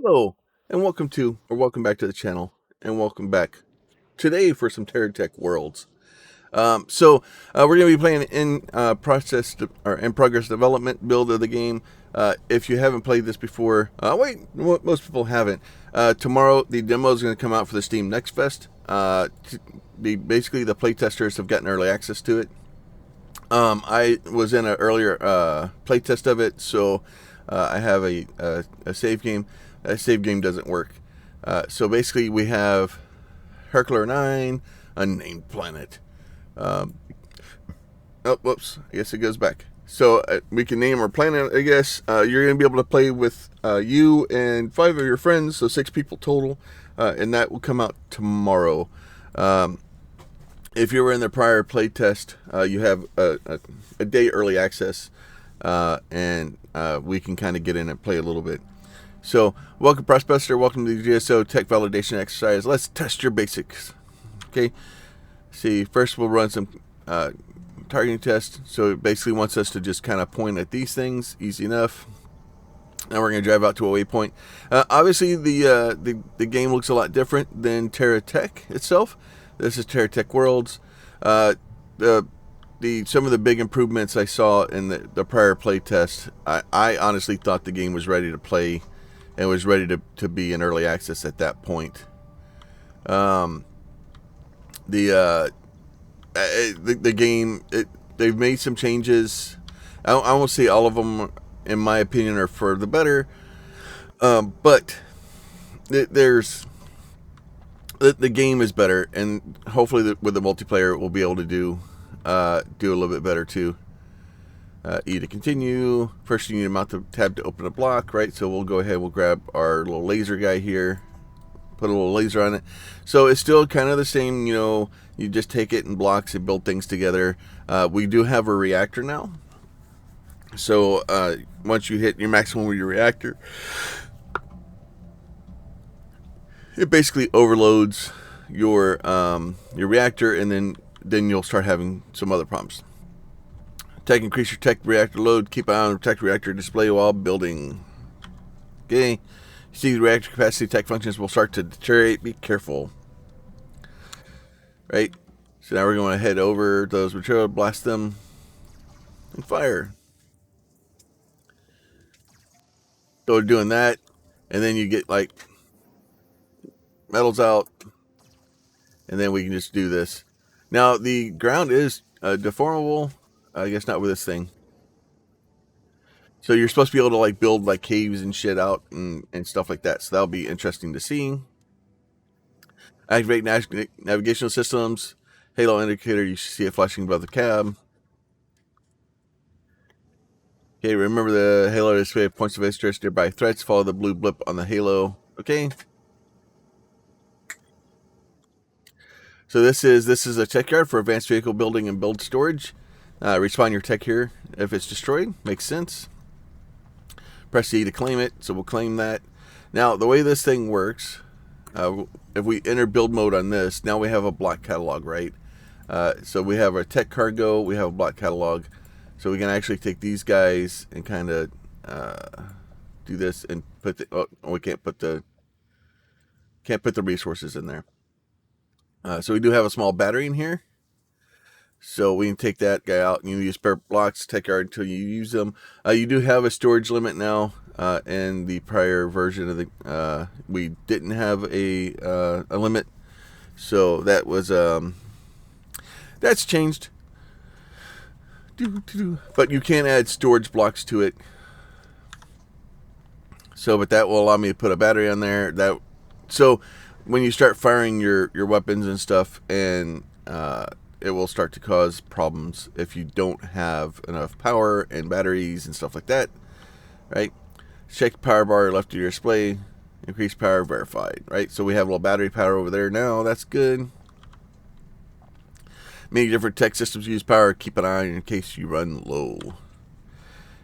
Hello, and welcome back to the channel, and welcome back today for some TerraTech Worlds. We're going to be playing in progress development build of the game. If you haven't played this before, most people haven't. Tomorrow the demo is going to come out for the Steam Next Fest. Basically the playtesters have gotten early access to it. I was in an earlier playtest of it, so I have a save game. That save game doesn't work. So basically, we have Herculer 9, Unnamed Planet. Um, oh, whoops. I guess it goes back. So we can name our planet, I guess. You're going to be able to play with you and 5 of your friends, so 6 people total. And that will come out tomorrow. If you were in the prior playtest, you have a day early access, and we can kind of get in and play a little bit. So, welcome, Prospector. Welcome to the GSO Tech Validation Exercise. Let's test your basics. Okay. See, first we'll run some targeting tests. So, it basically wants us to just kind of point at these things. Easy enough. Now we're going to drive out to a waypoint. Obviously, the game looks a lot different than TerraTech itself. This is TerraTech Worlds. Some of the big improvements I saw in the prior playtest, I honestly thought the game was ready to play and was ready to be in early access at that point. The game, they've made some changes. I won't say all of them, in my opinion, are for the better. But there's the game is better, and hopefully with the multiplayer we'll be able to do a little bit better too. E to continue. First you need to mount the tab to open a block, right? So we'll go ahead, we'll grab our little laser guy here, put a little laser on it. So it's still kind of the same, you just take it in blocks and build things together. We do have a reactor now. So once you hit your maximum with your reactor, it basically overloads your reactor, and then you'll start having some other problems. Tech, increase your tech reactor load. Keep an eye on the tech reactor display while building. Okay. You see the reactor capacity tech functions will start to deteriorate. Be careful. Right? So now we're going to head over those material, blast them, and fire. So we're doing that, and then you get like metals out, and then we can just do this. Now the ground is deformable. I guess not with this thing. So you're supposed to be able to like build like caves and shit out and stuff like that. So that'll be interesting to see. Activate navigational systems. Halo indicator. You should see it flashing above the cab. Okay, remember the halo display points of interest nearby threats. Follow the blue blip on the halo. Okay. So this is a tech yard for advanced vehicle building and build storage. Respawn your tech here if it's destroyed. Makes sense. Press E to claim it. So we'll claim that. Now the way this thing works, if we enter build mode on this, now we have a block catalog, right? So we have our tech cargo. We have a block catalog. So we can actually take these guys and kind of do this and put the. Oh, we can't put the resources in there. So we do have a small battery in here. So we can take that guy out, and you use spare blocks, tech yard until you use them. You do have a storage limit now. In the prior version of the, we didn't have a limit, so that was that's changed. But you can add storage blocks to it. So, but that will allow me to put a battery on there. So when you start firing your weapons and stuff, and it will start to cause problems if you don't have enough power and batteries and stuff like that, right? Check the power bar left of your display. Increase power verified, right? So we have a little battery power over there now. That's good. Many different tech systems use power. Keep an eye on in case you run low.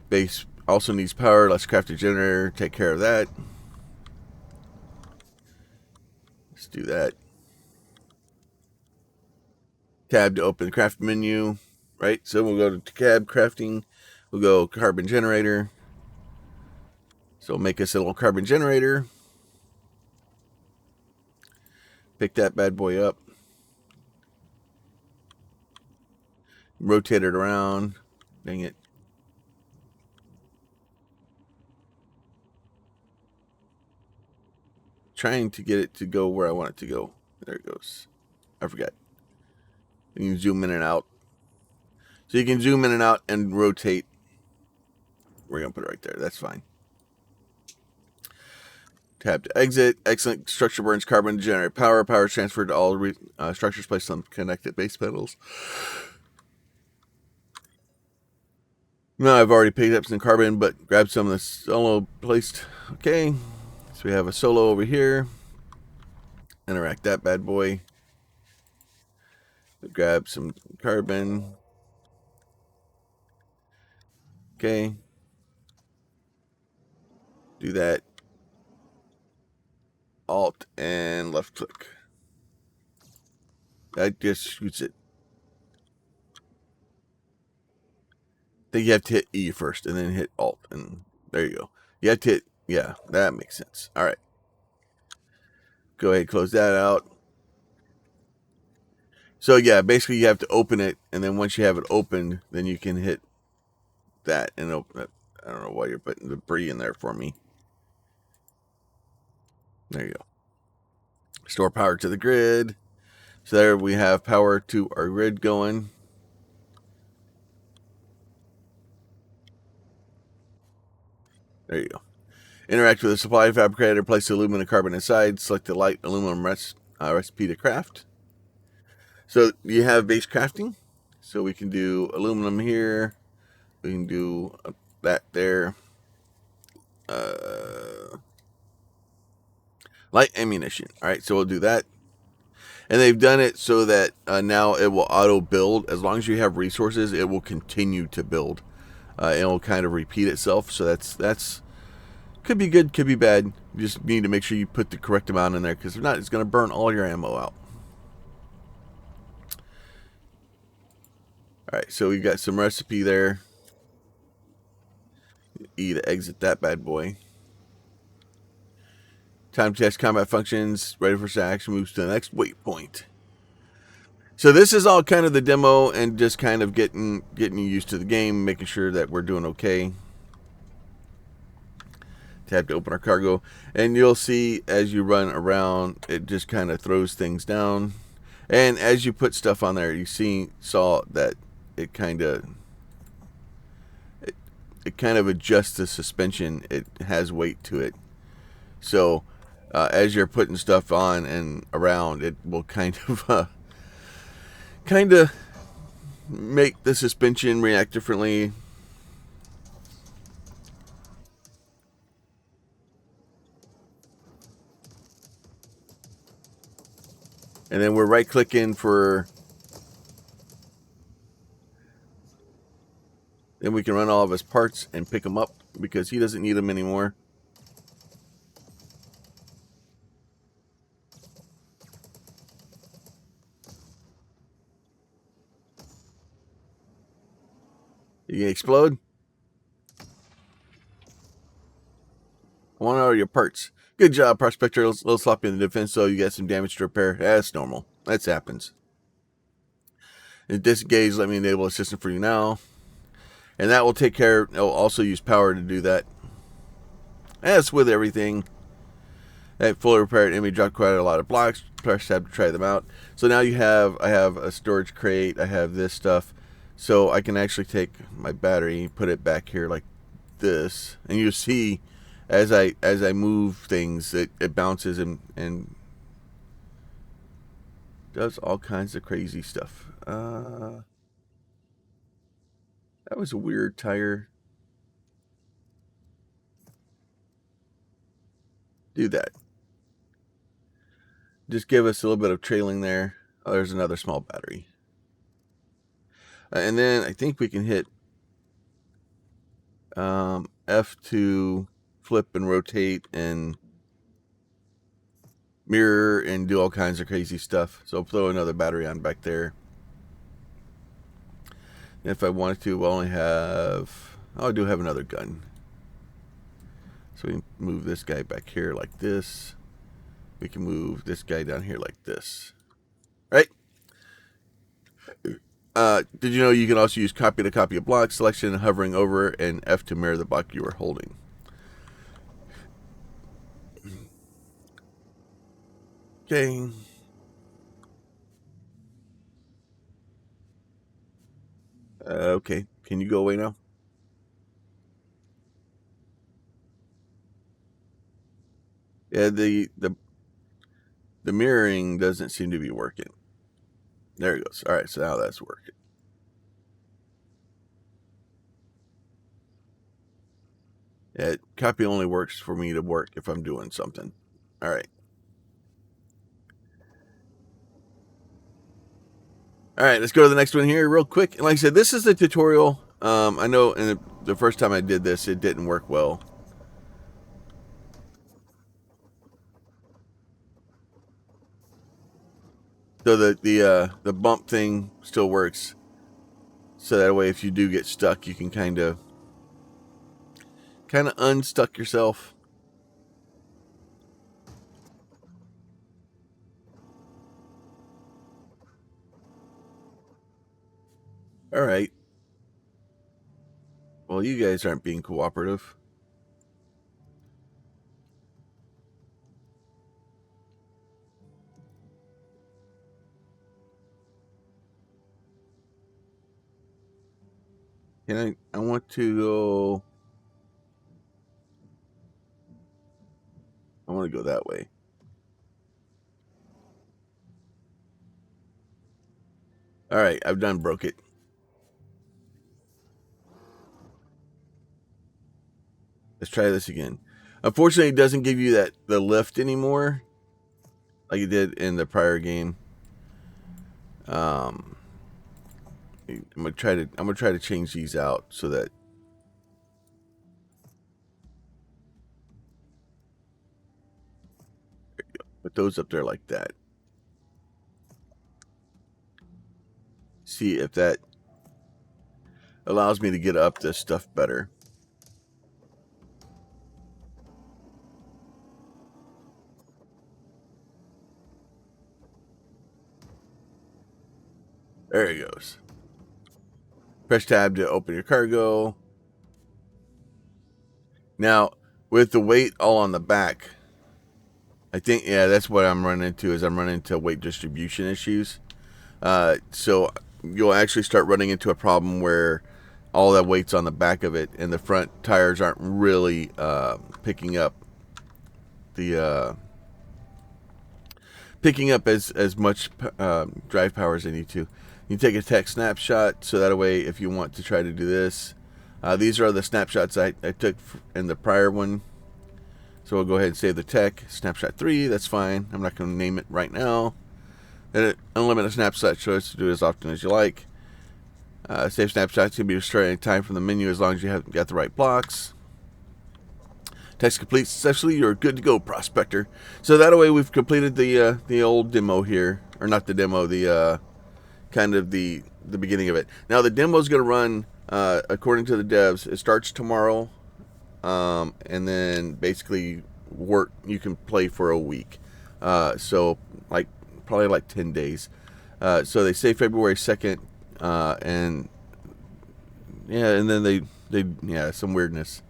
Base also needs power. Let's craft a generator. Take care of that. Let's do that. Tab to open the craft menu, right? So we'll go to tab crafting. We'll go carbon generator. So make us a little carbon generator. Pick that bad boy up. Rotate it around. Dang it. Trying to get it to go where I want it to go. There it goes. I forgot. You can zoom in and out. So you can zoom in and out and rotate. We're going to put it right there. That's fine. Tab to exit. Excellent. Structure burns carbon to generate power. Power is transferred to all structures placed on connected base panels. No, I've already picked up some carbon, but grab some of the solo placed. Okay. So we have a solo over here. Interact that bad boy. Grab some carbon. Okay. Do that. Alt and left click. That just shoots it. I think you have to hit E first and then hit Alt, and there you go. You have to hit, yeah, that makes sense. All right. Go ahead, close that out. So yeah, basically you have to open it, and then once you have it opened, then you can hit that and open it. I don't know why you're putting debris in there for me. There you go. Store power to the grid. So there we have power to our grid going. There you go. Interact with the supply fabricator. Place the aluminum carbon inside. Select the light aluminum recipe to craft. So you have base crafting. So we can do aluminum here. We can do that there. Light ammunition. All right, so we'll do that. And they've done it so that now it will auto build. As long as you have resources, it will continue to build. It will kind of repeat itself. So that's could be good, could be bad. You just need to make sure you put the correct amount in there, because if not, it's going to burn all your ammo out. All right, so we got some recipe there. E to exit that bad boy. Time to test combat functions. Ready for action. Moves to the next waypoint. So this is all kind of the demo and just kind of getting you used to the game, making sure that we're doing okay. Tab to open our cargo, and you'll see as you run around, it just kind of throws things down. And as you put stuff on there, you saw that it kind of adjusts the suspension. It has weight to it. So as you're putting stuff on and around, it will kind of make the suspension react differently. And then we're right clicking for, then we can run all of his parts and pick them up because he doesn't need them anymore. You can explode. I want all your parts. Good job, Prospector. A little sloppy in the defense, so you got some damage to repair. That's normal. That happens. And disengage, let me enable assistant for you now. And that will take care, it'll also use power to do that. As with everything, that fully repaired enemy dropped quite a lot of blocks. Press tab to try them out. So now I have a storage crate, I have this stuff. So I can actually take my battery, put it back here like this, and you see as I move things, it bounces and does all kinds of crazy stuff. That was a weird tire. Do that. Just give us a little bit of trailing there. Oh, there's another small battery. And then I think we can hit F to flip and rotate and mirror and do all kinds of crazy stuff. So I'll throw another battery on back there. And if I wanted to, we'll only have, oh, I do have another gun. So we can move this guy back here like this. we can move this guy down here like this, right? Did you know you can also use copy to copy a block, selection, hovering over, and F to mirror the block you are holding. Okay. Okay. Can you go away now? Yeah, the mirroring doesn't seem to be working. There it goes. All right, so now that's working. Yeah, copy only works for me to work if I'm doing something. All right. All right, let's go to the next one here real quick. And like I said, this is the tutorial. I know the first time I did this, it didn't work well. So the bump thing still works. So that way, if you do get stuck, you can kind of unstuck yourself. All right. Well, you guys aren't being cooperative. And I want to go. I want to go that way. All right, I've done broke it. Let's try this again. Unfortunately, it doesn't give you the lift anymore, like it did in the prior game. I'm gonna try to change these out so that put those up there like that. See if that allows me to get up this stuff better. There it goes. Press tab to open your cargo. Now, with the weight all on the back, I think, yeah, that's what I'm running into, is I'm running into weight distribution issues. So you'll actually start running into a problem where all that weight's on the back of it, and the front tires aren't really picking up as much drive power as they need to. You take a tech snapshot, so that way, if you want to try to do this, these are the snapshots I took in the prior one. So we'll go ahead and save the tech snapshot 3. That's fine. I'm not going to name it right now. And unlimited snapshot choice to do as often as you like. Save snapshots can be destroyed any time from the menu as long as you have got the right blocks. Text complete successfully. You're good to go, prospector. So that way we've completed the old demo here, or not the demo, the kind of the beginning of it. Now the demo is going to run according to the devs. It starts tomorrow, and then basically you can play for a week. So probably like 10 days. So they say February 2nd, and yeah, and then they some weirdness.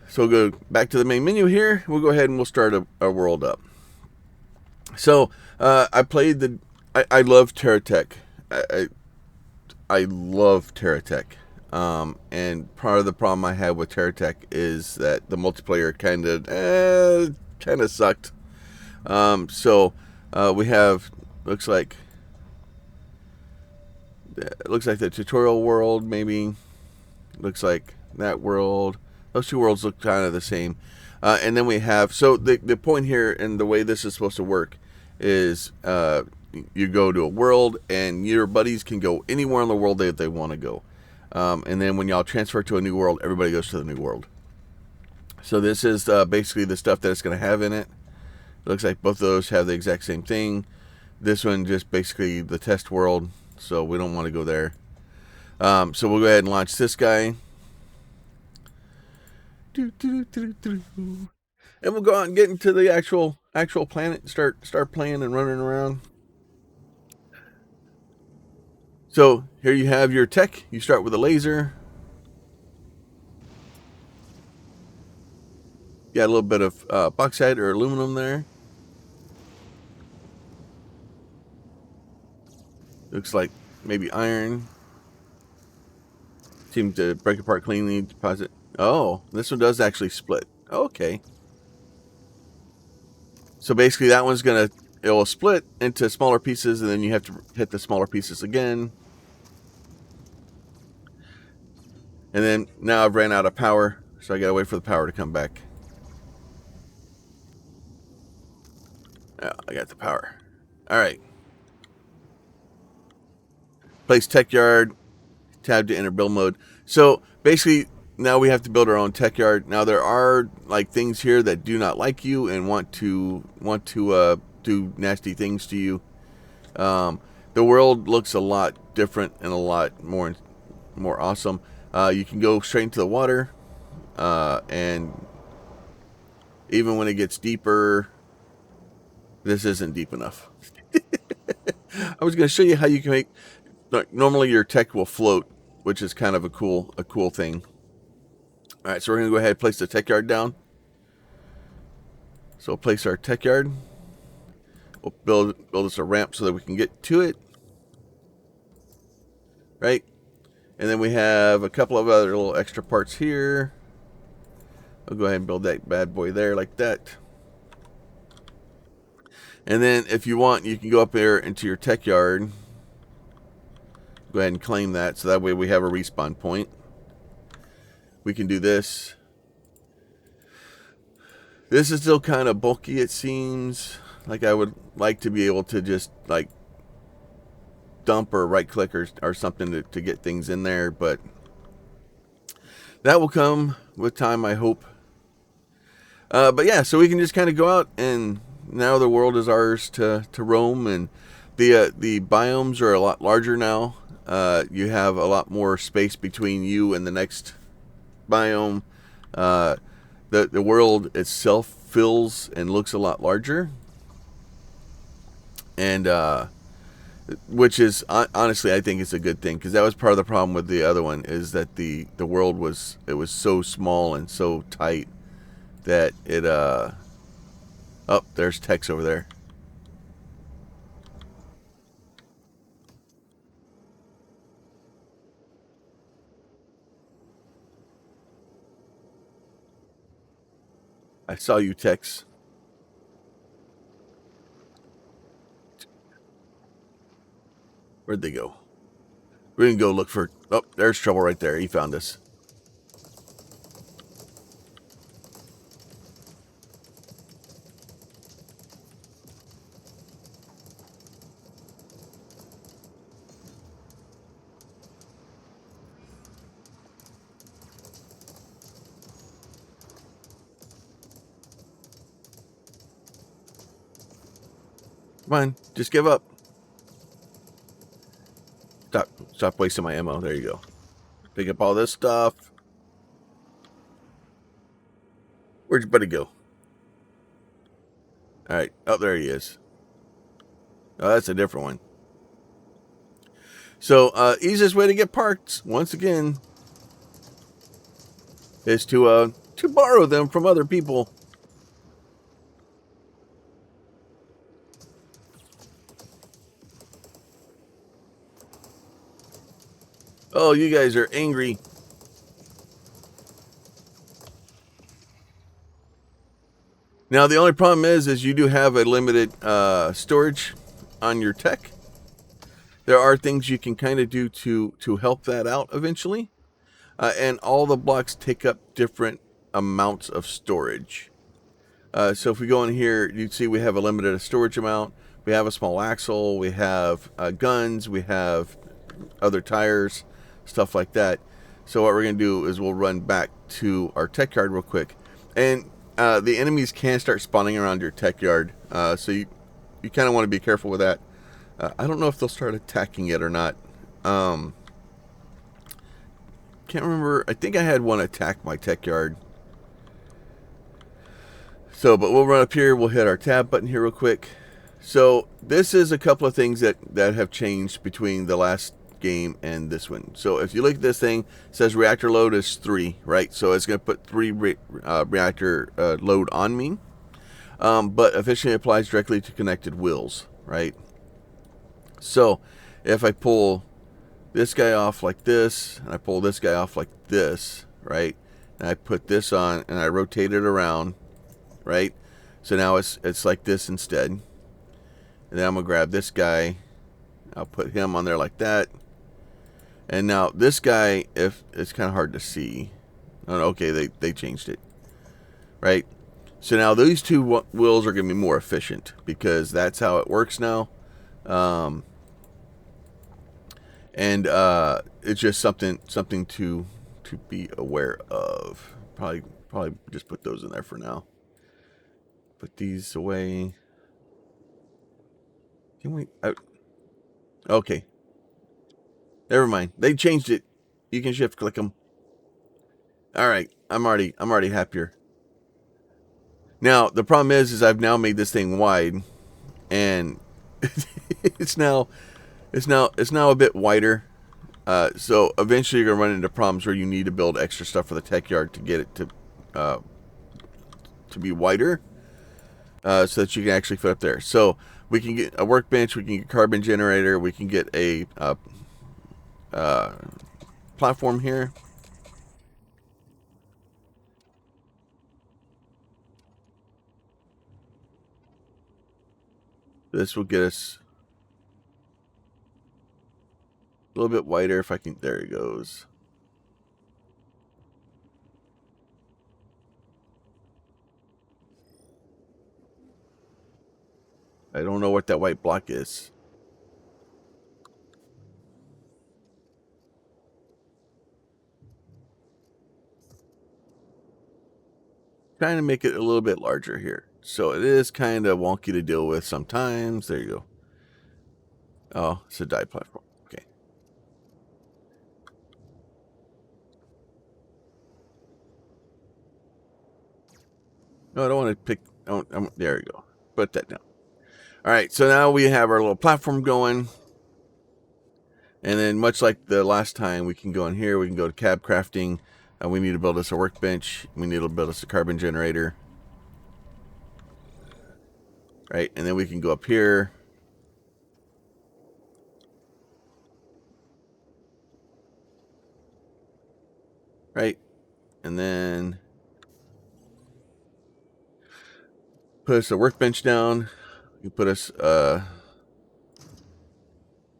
So we'll go back to the main menu here. We'll go ahead and we'll start a world up. So I played I love TerraTech. I love TerraTech. And part of the problem I had with TerraTech is that the multiplayer kind of sucked. So we have looks like the tutorial world, maybe. Looks like that world. Those two worlds look kind of the same. And then we have, so the point here and the way this is supposed to work is you go to a world and your buddies can go anywhere in the world that they want to go. And then when y'all transfer to a new world, everybody goes to the new world. So this is basically the stuff that it's going to have in it. It looks like both of those have the exact same thing. This one just basically the test world, so we don't want to go there. So we'll go ahead and launch this guy. and we'll go out and get into the actual planet and start playing and running around. So here you have your tech. You start with a laser. You got a little bit of bauxite or aluminum there. Looks like maybe iron. Seems to break apart cleanly. Deposit. Oh, this one does actually split. Okay. So basically that one's it will split into smaller pieces, and then you have to hit the smaller pieces again. And then now I've ran out of power, so I gotta wait for the power to come back. Yeah, I got the power. Alright. Place tech yard. Tab to enter build mode. So basically now we have to build our own tech yard. Now there are like things here that do not like you and want to do nasty things to you. The world looks a lot different and a lot more awesome. You can go straight into the water, and even when it gets deeper, this isn't deep enough. I was going to show you how you can make. Normally your tech will float, which is kind of a cool thing. All right, so we're going to go ahead and place the tech yard down. So we'll place our tech yard. We'll build us a ramp so that we can get to it. Right? And then we have a couple of other little extra parts here. I'll go ahead and build that bad boy there like that. And then if you want, you can go up here into your tech yard. Go ahead and claim that, so that way we have a respawn point. We can do this. This is still kind of bulky, it seems. Like I would like to be able to just like dump or right click or something to get things in there, but that will come with time, I hope. But yeah, so we can just kind of go out, and now the world is ours to roam, and the biomes are a lot larger now. You have a lot more space between you and the next biome. The world itself fills and looks a lot larger, and which is honestly, I think it's a good thing, because that was part of the problem with the other one, is that the world was so small and so tight that it oh, there's Tex over there. I saw you, Tex. Where'd they go? We're gonna go look for. Oh, there's trouble right there. He found us. Come on, just give up. Stop wasting my ammo. There you go. Pick up all this stuff. Where'd your buddy go? Alright. Oh, there he is. Oh, that's a different one. So, easiest way to get parts, once again, is to borrow them from other people. Oh, you guys are angry. Now, the only problem is you do have a limited storage on your tech. There are things you can kind of do to help that out eventually. And all the blocks take up different amounts of storage. So if we go in here, you'd see we have a limited storage amount. We have a small axle. We have guns. We have other tires, stuff like that. So what we're going to do is we'll run back to our tech yard real quick. And the enemies can start spawning around your tech yard. So you kind of want to be careful with that. I don't know if they'll start attacking it or not. Can't remember. I think I had one attack my tech yard. So, but we'll run up here. We'll hit our tab button here real quick. So this is a couple of things that have changed between the last game and this one. So if you look at this thing, it says reactor load is 3, right? So it's going to put 3 reactor load on me. But efficiently applies directly to connected wheels, right? So if I pull this guy off like this, and I pull this guy off like this, right? And I put this on and I rotate it around, right? So now it's like this instead. And then I'm gonna grab this guy, I'll put him on there like that. And now this guy, if it's kind of hard to see. Oh, okay, they changed it, right? So now these two wheels are gonna be more efficient because that's how it works now. And it's just something to be aware of. Probably just put those in there for now. Put these away. Can we? Okay. Never mind. They changed it. You can shift click them. All right. I'm already happier. Now the problem is I've now made this thing wide, and it's now a bit wider. So eventually you're gonna run into problems where you need to build extra stuff for the tech yard to get it to be wider, so that you can actually fit up there. So we can get a workbench, we can get a carbon generator, we can get a platform here. This will get us a little bit wider if I can. There it goes. I don't know what that white block is. Trying to make it a little bit larger here. So it is kind of wonky to deal with sometimes. There you go. Oh, it's a die platform. Okay. No, I don't want to pick. There you go. Put that down. All right. So now we have our little platform going. And then much like the last time, we can go in here. We can go to cab crafting. We need to build us a workbench. We need to build us a carbon generator. Right. And then we can go up here. Right. And then put us a workbench down. You put us a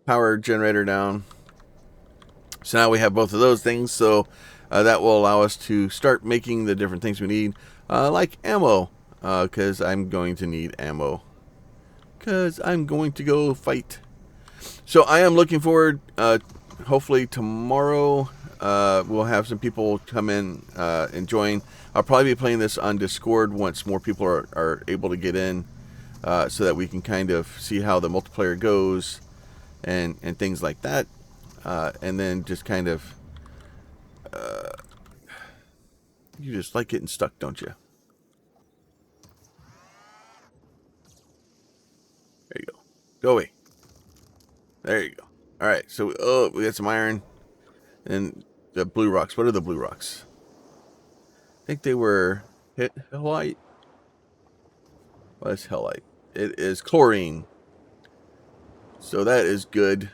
power generator down. So now we have both of those things. So that will allow us to start making the different things we need, like ammo, because I'm going to need ammo, because I'm going to go fight. So I am looking forward. Hopefully tomorrow we'll have some people come in and join. I'll probably be playing this on Discord once more people are able to get in, so that we can kind of see how the multiplayer goes and things like that. And then just kind of, you just like getting stuck, don't you? There you go. Go away. There you go. All right. So, we got some iron and the blue rocks. What are the blue rocks? I think they were hellite. What is hellite? It is chlorine. So that is good.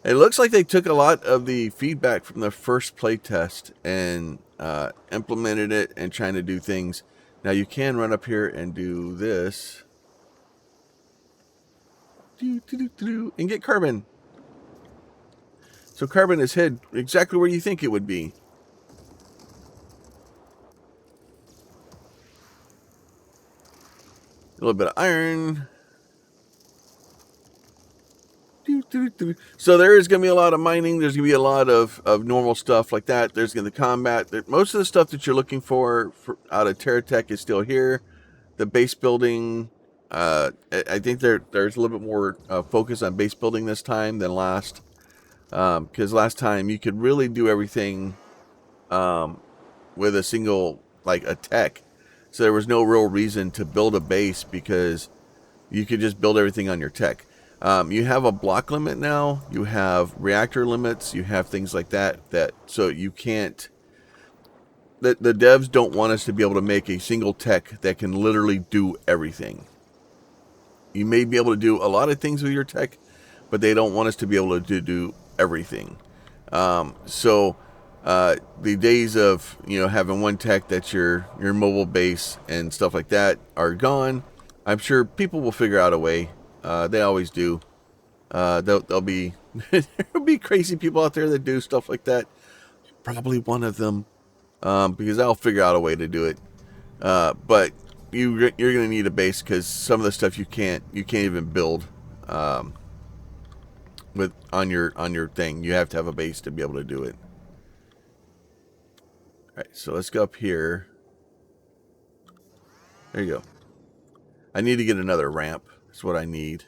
It looks like they took a lot of the feedback from the first playtest and implemented it and trying to do things. Now you can run up here and do this. And get carbon. So carbon is hid exactly where you think it would be. A little bit of iron. So there is going to be a lot of mining. There's going to be a lot of normal stuff like that. There's going to be combat. Most of the stuff that you're looking for out of TerraTech is still here. The base building, I think there's a little bit more focus on base building this time than last. Because last time you could really do everything with a single, like a tech. So there was no real reason to build a base because you could just build everything on your tech. You have a block limit now. You have reactor limits. You have things like that. So you can't. The devs don't want us to be able to make a single tech that can literally do everything. You may be able to do a lot of things with your tech, but they don't want us to be able to do everything. So the days of having one tech that's your mobile base and stuff like that are gone. I'm sure people will figure out a way. They always do. There'll be there'll be crazy people out there that do stuff like that. Probably one of them, because I'll figure out a way to do it. But you're gonna need a base because some of the stuff you can't even build with on your thing. You have to have a base to be able to do it. All right, so let's go up here. There you go. I need to get another ramp. That's what I need.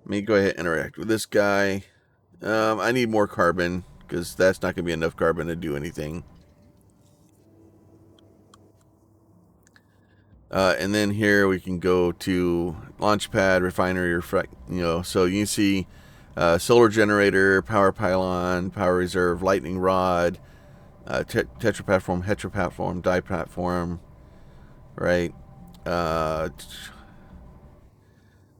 Let me go ahead and interact with this guy. I need more carbon because that's not going to be enough carbon to do anything. And then here we can go to launch pad, refinery, or so you can see solar generator, power pylon, power reserve, lightning rod, tetra platform, hetra platform, die platform, right?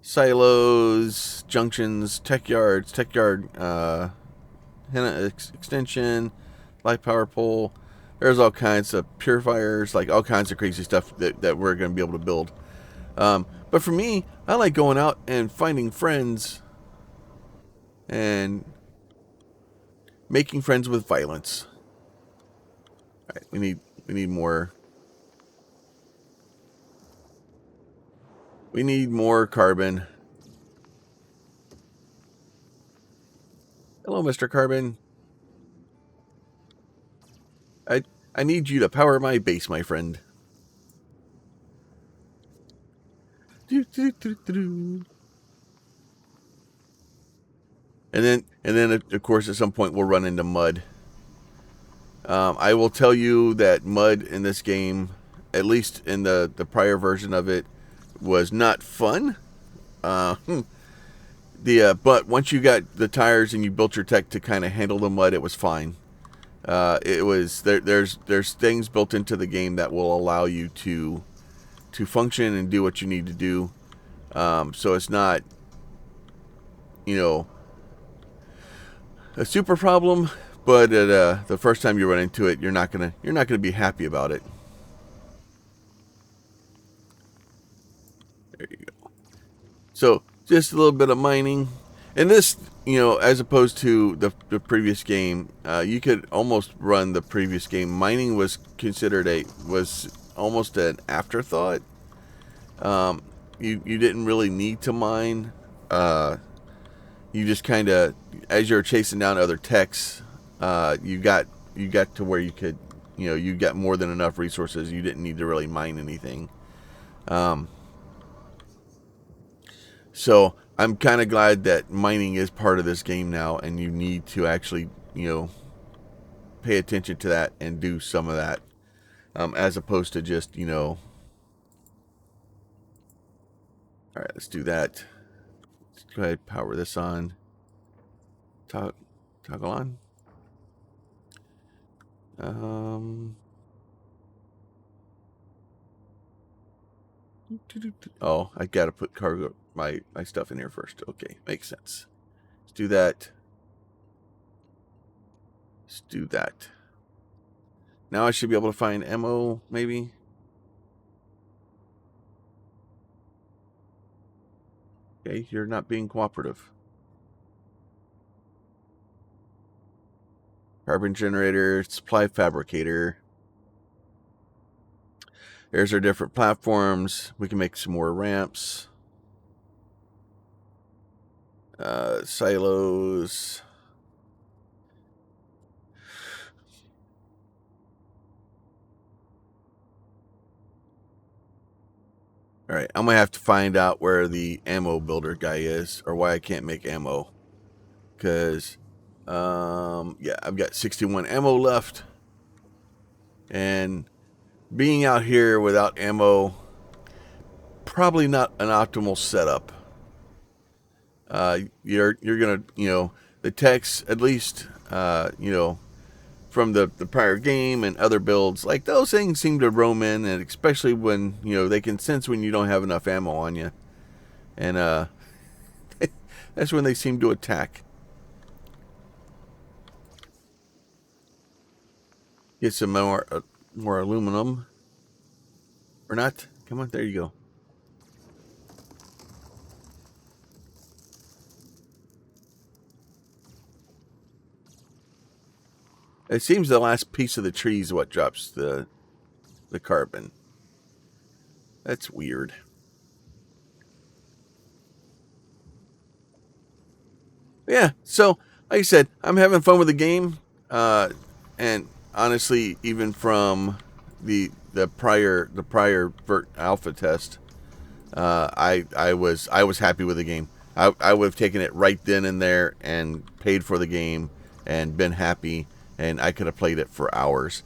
Silos, junctions, tech yard extension, light power pole. There's all kinds of purifiers, like all kinds of crazy stuff that we're going to be able to build. But for me, I like going out and finding friends and making friends with violence. All right, we need more. We need more carbon. Hello, Mr. Carbon. I need you to power my base, my friend. And then of course at some point we'll run into mud. I will tell you that mud in this game, at least in the prior version of it, was not fun. But once you got the tires and you built your tech to kind of handle the mud, it was fine. It was there's things built into the game that will allow you to function and do what you need to do. So it's not, a super problem, but the first time you run into it, you're not gonna be happy about it. There you go. So just a little bit of mining. And this, as opposed to the previous game, you could almost run the previous game. Mining was considered was almost an afterthought. You didn't really need to mine. You just kind of, as you're chasing down other techs, you got to where you could, you got more than enough resources. You didn't need to really mine anything. So I'm kind of glad that mining is part of this game now, and you need to actually, pay attention to that and do some of that, as opposed to just, all right, let's do that. Let's go ahead and power this on. Toggle on. Oh, I gotta put cargo my stuff in here first. Okay, makes sense. Let's do that. Let's do that. Now I should be able to find ammo, maybe. Okay, you're not being cooperative. Carbon generator, supply fabricator. There's our different platforms. We can make some more ramps. Silos. All right, I'm gonna have to find out where the ammo builder guy is, or why I can't make ammo. Because, yeah, I've got 61 ammo left, and being out here without ammo, probably not an optimal setup. You're gonna, the techs, at least, from the prior game and other builds, like those things seem to roam in, and especially when, they can sense when you don't have enough ammo on you. And that's when they seem to attack. Get some more aluminum. Or not. Come on, there you go. It seems the last piece of the tree is what drops the carbon. That's weird. Yeah, so like I said, I'm having fun with the game, and honestly, even from the prior alpha test, I was happy with the game. I would have taken it right then and there and paid for the game and been happy, and I could have played it for hours.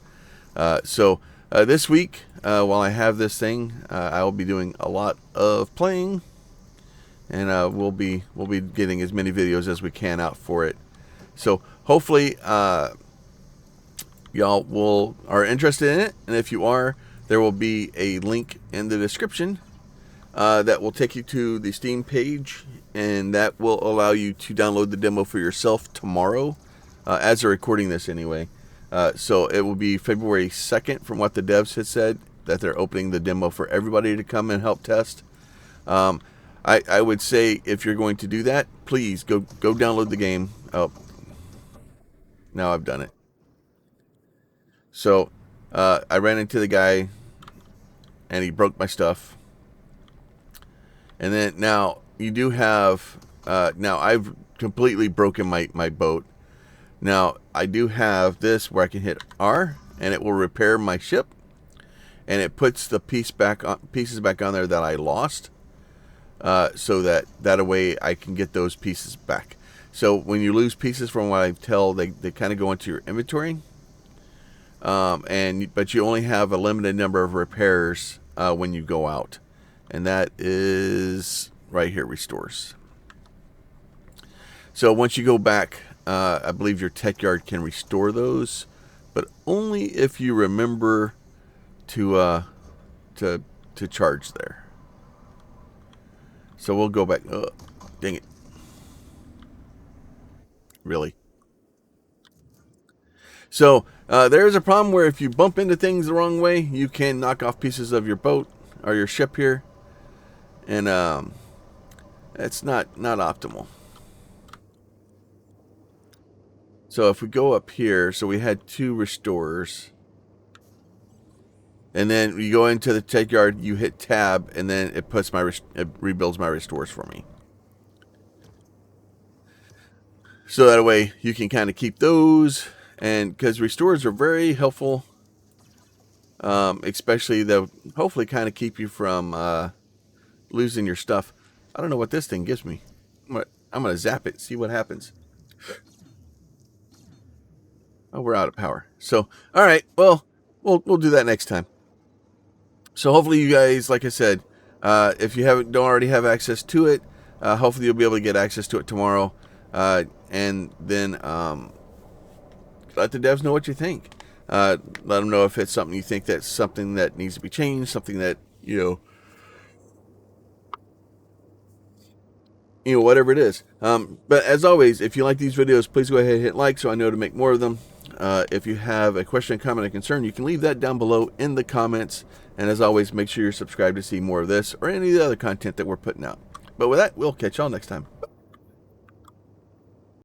So this week, while I have this thing, I will be doing a lot of playing, and we'll be getting as many videos as we can out for it. So hopefully y'all are interested in it, and if you are, there will be a link in the description that will take you to the Steam page, and that will allow you to download the demo for yourself tomorrow, as they're recording this anyway. So it will be February 2nd, from what the devs had said, that they're opening the demo for everybody to come and help test. I would say, if you're going to do that, please go download the game. Oh, now I've done it. So I ran into the guy, and he broke my stuff. And then now you do have, now I've completely broken my boat. Now I do have this where I can hit R, and it will repair my ship, and it puts the pieces back on there that I lost, so that way I can get those pieces back. So when you lose pieces, from what I tell, they kind of go into your inventory, but you only have a limited number of repairs when you go out, and that is right here, restores. So once you go back, I believe your tech yard can restore those, but only if you remember to charge there. So we'll go back. Oh, dang it. Really? So there's a problem where if you bump into things the wrong way, you can knock off pieces of your boat or your ship here, and it's not optimal. So if we go up here, so we had 2 restorers, and then you go into the tech yard, you hit tab, and then it puts it rebuilds my restores for me. So that way you can kind of keep those, and because restores are very helpful, especially they'll hopefully kind of keep you from losing your stuff. I don't know what this thing gives me. I'm gonna zap it, see what happens. Oh, we're out of power. So, all right, well, we'll do that next time. So hopefully you guys, like I said, if you don't already have access to it, hopefully you'll be able to get access to it tomorrow, and then let the devs know what you think. Let them know if it's something you think that's something that needs to be changed, something that whatever it is. But as always, if you like these videos, please go ahead and hit like so I know to make more of them. If you have a question, comment, or concern, you can leave that down below in the comments. And as always, make sure you're subscribed to see more of this or any of the other content that we're putting out. But with that, we'll catch y'all next time.